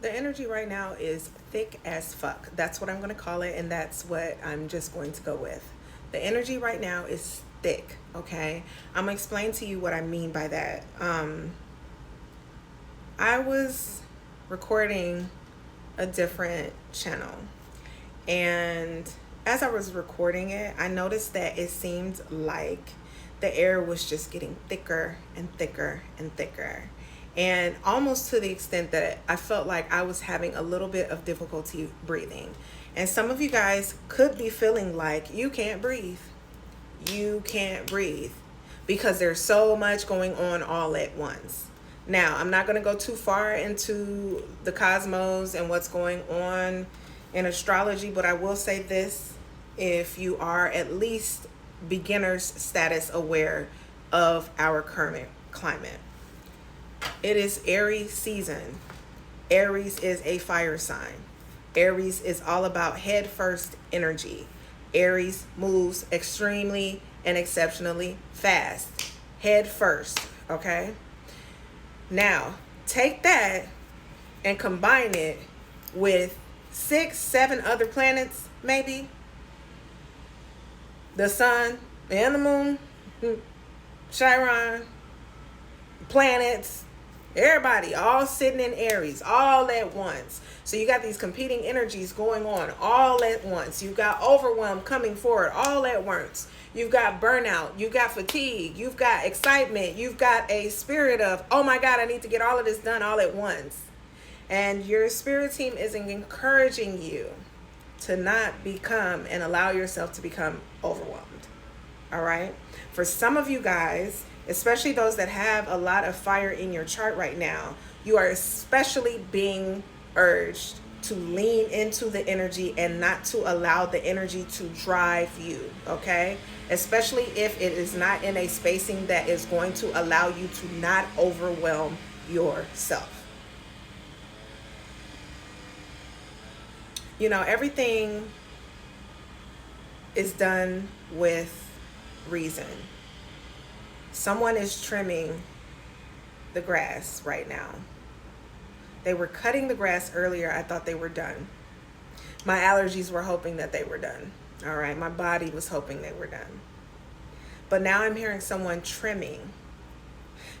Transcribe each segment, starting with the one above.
The energy right now is thick as fuck. That's what I'm going to call it, and that's what I'm just going to go with. The energy right now is thick, okay? I'm going to explain to you what I mean by that. I was recording a different channel, and as I was recording it, I noticed that it seemed like the air was just getting thicker and thicker and thicker. And almost to the extent that I felt like I was having a little bit of difficulty breathing. And some of you guys could be feeling like you can't breathe. You can't breathe because there's so much going on all at once. Now, I'm not going to go too far into the cosmos and what's going on in astrology, but I will say this: if you are at least beginner's status aware of our current climate, it is Aries season. Aries is a fire sign. Aries is all about head first energy. Aries moves extremely and exceptionally fast. Head first, okay? Now, take that and combine it with 6, 7 other planets, maybe. The sun and the moon, Chiron, planets, everybody all sitting in Aries all at once. So you got these competing energies going on all at once. You've got overwhelm coming forward all at once. You've got burnout, you've got fatigue, you've got excitement, you've got a spirit of, oh my God, I need to get all of this done all at once. And your spirit team is encouraging you to not become and allow yourself to become overwhelmed. All right? For some of you guys, especially those that have a lot of fire in your chart right now, you are especially being urged to lean into the energy and not to allow the energy to drive you, okay? Especially if it is not in a spacing that is going to allow you to not overwhelm yourself. You know, everything is done with reason. Someone is trimming the grass right now. They were cutting the grass earlier. I thought they were done. My allergies were hoping that they were done. All right. My body was hoping they were done. But now I'm hearing someone trimming.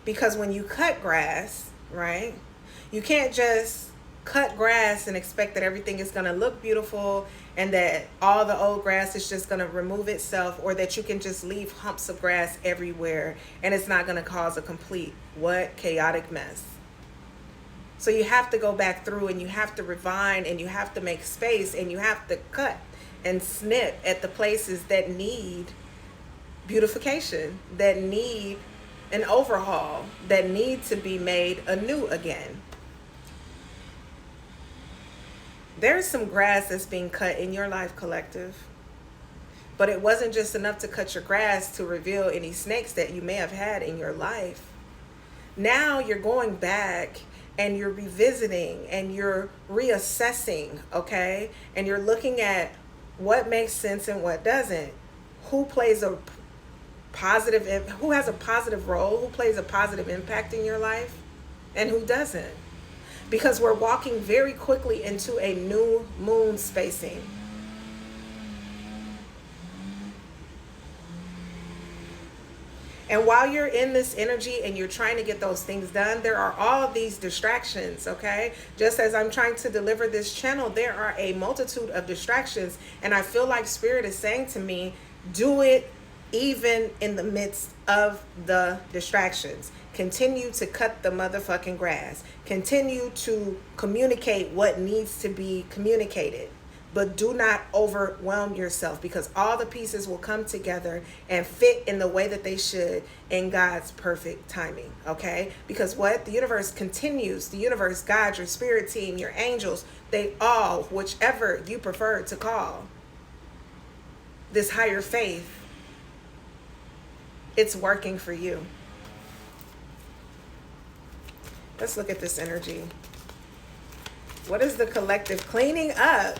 Because when you cut grass, right, you can't just cut grass and expect that everything is going to look beautiful and that all the old grass is just going to remove itself, or that you can just leave humps of grass everywhere and it's not going to cause a complete chaotic mess. So you have to go back through and you have to refine and you have to make space and you have to cut and snip at the places that need beautification, that need an overhaul, that need to be made anew again. There's some grass that's being cut in your life, collective. But it wasn't just enough to cut your grass to reveal any snakes that you may have had in your life. Now you're going back and you're revisiting and you're reassessing, okay? And you're looking at what makes sense and what doesn't. Who plays a positive, who has a positive role, who plays a positive impact in your life, and who doesn't. Because we're walking very quickly into a new moon spacing. And while you're in this energy and you're trying to get those things done, there are all these distractions, okay? Just as I'm trying to deliver this channel, there are a multitude of distractions. And I feel like Spirit is saying to me, do it even in the midst of the distractions. Continue to cut the motherfucking grass. Continue to communicate what needs to be communicated. But do not overwhelm yourself, because all the pieces will come together and fit in the way that they should in God's perfect timing, okay? Because what? The universe continues. The universe, God, your spirit team, your angels, they all, whichever you prefer to call, this higher faith, it's working for you. Let's look at this energy. What is the collective cleaning up?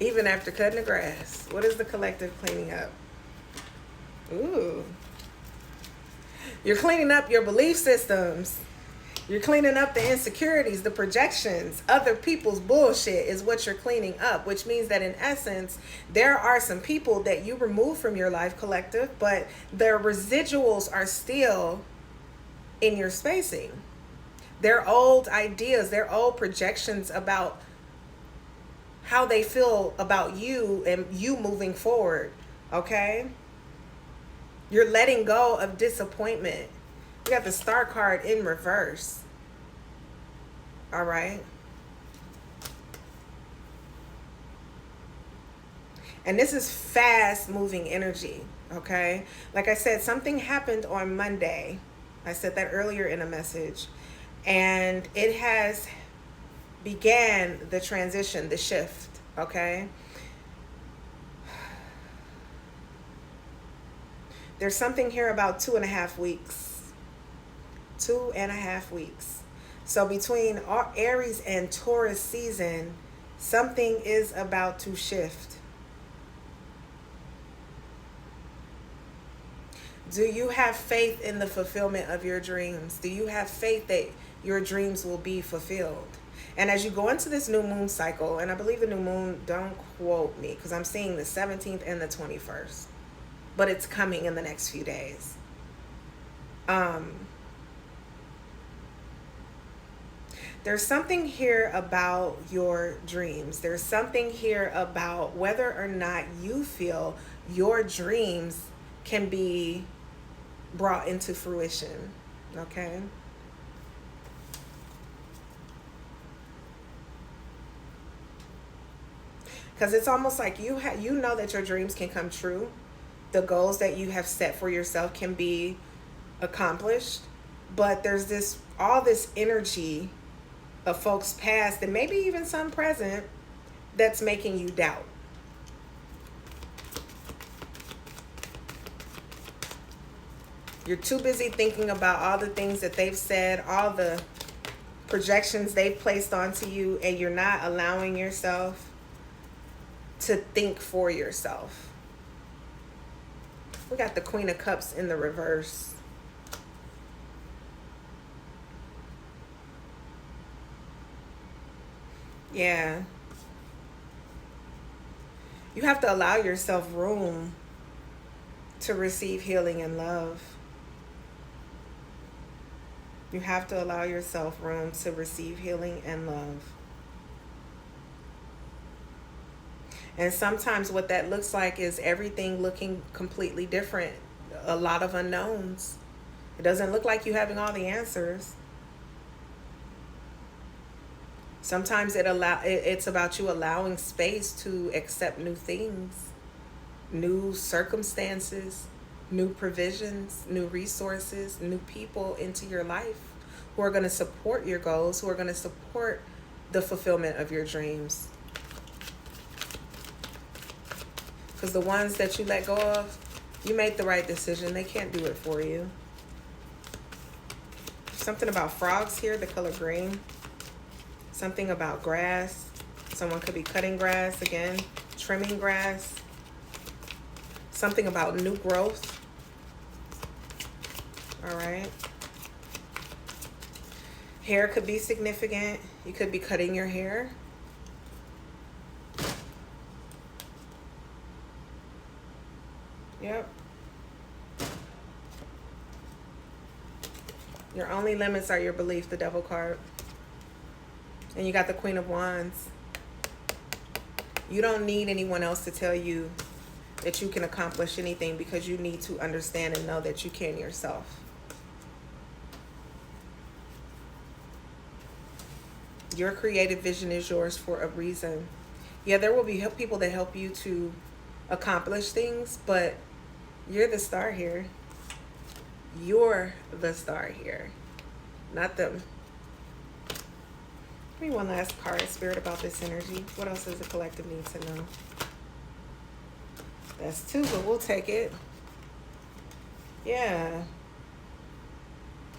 Even after cutting the grass, what is the collective cleaning up? Ooh. You're cleaning up your belief systems. You're cleaning up the insecurities, the projections, other people's bullshit is what you're cleaning up, which means that in essence, there are some people that you remove from your life, collective, but their residuals are still in your spacing. Their old ideas, their old projections about how they feel about you and you moving forward, okay? You're letting go of disappointment. We got the Star card in reverse. All right. And this is fast moving energy, okay? Like I said, something happened on Monday. I said that earlier in a message. And it has began the transition, the shift, okay? There's something here about 2.5 weeks. 2.5 weeks. So between Aries and Taurus season, something is about to shift. Do you have faith in the fulfillment of your dreams? Do you have faith that your dreams will be fulfilled? And as you go into this new moon cycle, and I believe the new moon, don't quote me, because I'm seeing the 17th and the 21st, but it's coming in the next few days. There's something here about your dreams. There's something here about whether or not you feel your dreams can be brought into fruition, okay? Because it's almost like you know that your dreams can come true. The goals that you have set for yourself can be accomplished, but there's all this energy of folks past and maybe even some present that's making you doubt. You're too busy thinking about all the things that they've said, all the projections they've placed onto you, and you're not allowing yourself to think for yourself. We got the Queen of Cups in the reverse. Yeah. You have to allow yourself room to receive healing and love. You have to allow yourself room to receive healing and love. And sometimes what that looks like is everything looking completely different. A lot of unknowns. It doesn't look like you having all the answers. Sometimes it's about you allowing space to accept new things, new circumstances, new provisions, new resources, new people into your life who are going to support your goals, who are going to support the fulfillment of your dreams. Because the ones that you let go of, you made the right decision. They can't do it for you. Something about frogs here, the color green. Something about grass. Someone could be cutting grass again, trimming grass. Something about new growth. All right. Hair could be significant. You could be cutting your hair. Yep. Your only limits are your belief, the Devil card. And you got the Queen of Wands. You don't need anyone else to tell you that you can accomplish anything, because you need to understand and know that you can yourself. Your creative vision is yours for a reason. Yeah, there will be people that help you to accomplish things, but you're the star here. You're the star here, not them. Give me one last card, Spirit, about this energy. What else does the collective need to know? That's 2, but we'll take it. Yeah.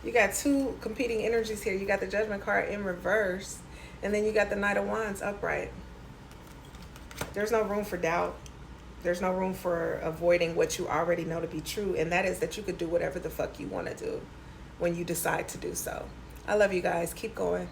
You got 2 competing energies here. You got the Judgment card in reverse, and then you got the Knight of Wands upright. There's no room for doubt. There's no room for avoiding what you already know to be true, and that is that you could do whatever the fuck you want to do when you decide to do so. I love you guys. Keep going.